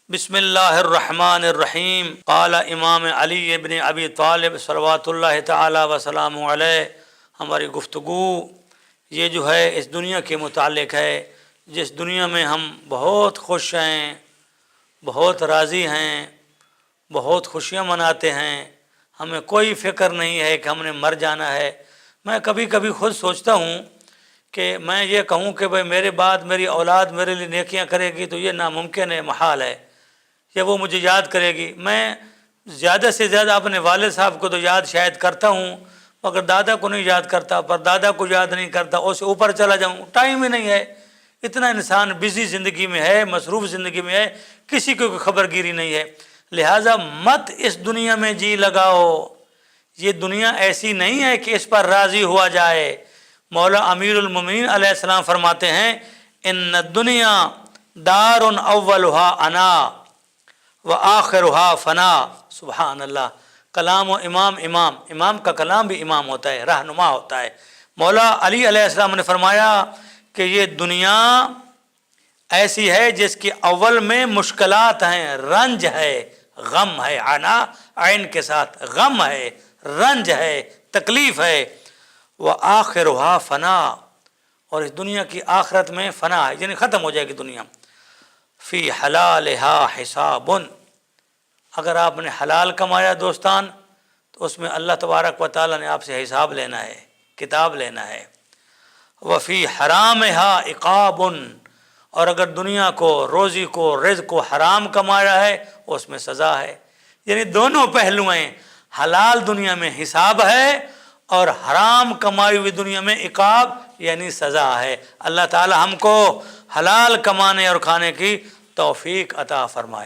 بسم اللہ الرحمن الرحیم قال امام علی ابن ابی طالب صلوات اللہ تعالی وسلام علیہ۔ ہماری گفتگو یہ جو ہے اس دنیا کے متعلق ہے، جس دنیا میں ہم بہت خوش ہیں، بہت راضی ہیں، بہت خوشیاں مناتے ہیں، ہمیں کوئی فکر نہیں ہے کہ ہم نے مر جانا ہے۔ میں کبھی کبھی خود سوچتا ہوں کہ میں یہ کہوں کہ بھئی میرے بعد میری اولاد میرے لیے نیکیاں کرے گی تو یہ ناممکن ہے، محال ہے، یا وہ مجھے یاد کرے گی۔ میں زیادہ سے زیادہ اپنے والد صاحب کو تو یاد شاید کرتا ہوں، مگر دادا کو نہیں یاد کرتا، پر دادا کو یاد نہیں کرتا، اس سے اوپر چلا جاؤں، ٹائم ہی نہیں ہے۔ اتنا انسان بزی زندگی میں ہے، مصروف زندگی میں ہے، کسی کو کوئی خبر گیری نہیں ہے۔ لہٰذا مت اس دنیا میں جی لگاؤ، یہ دنیا ایسی نہیں ہے کہ اس پر راضی ہوا جائے۔ مولا امیر المومنین علیہ السلام فرماتے ہیں ان الدنیا دار اولها انا وآخرها فنا۔ سبحان اللہ۔ کلام و امام کا کلام بھی امام ہوتا ہے، رہنما ہوتا ہے۔ مولا علی علیہ السلام نے فرمایا کہ یہ دنیا ایسی ہے جس کی اول میں مشکلات ہیں، رنج ہے، غم ہے، عنا عین کے ساتھ، غم ہے، رنج ہے، تکلیف ہے۔ وآخرها فنا، اور اس دنیا کی آخرت میں فنا ہے، یعنی ختم ہو جائے گی دنیا۔ فی حلالها حساب، اگر آپ نے حلال کمایا دوستان تو اس میں اللہ تبارک و تعالیٰ نے آپ سے حساب لینا ہے، کتاب لینا ہے۔ وفی حرامها عقاب، اور اگر دنیا کو، روزی کو، رزق کو حرام کمایا ہے اس میں سزا ہے۔ یعنی دونوں پہلو ہیں، حلال دنیا میں حساب ہے اور حرام کمائی ہوئی دنیا میں عقاب یعنی سزا ہے۔ اللہ تعالی ہم کو حلال کمانے اور کھانے کی توفیق عطا فرمائے۔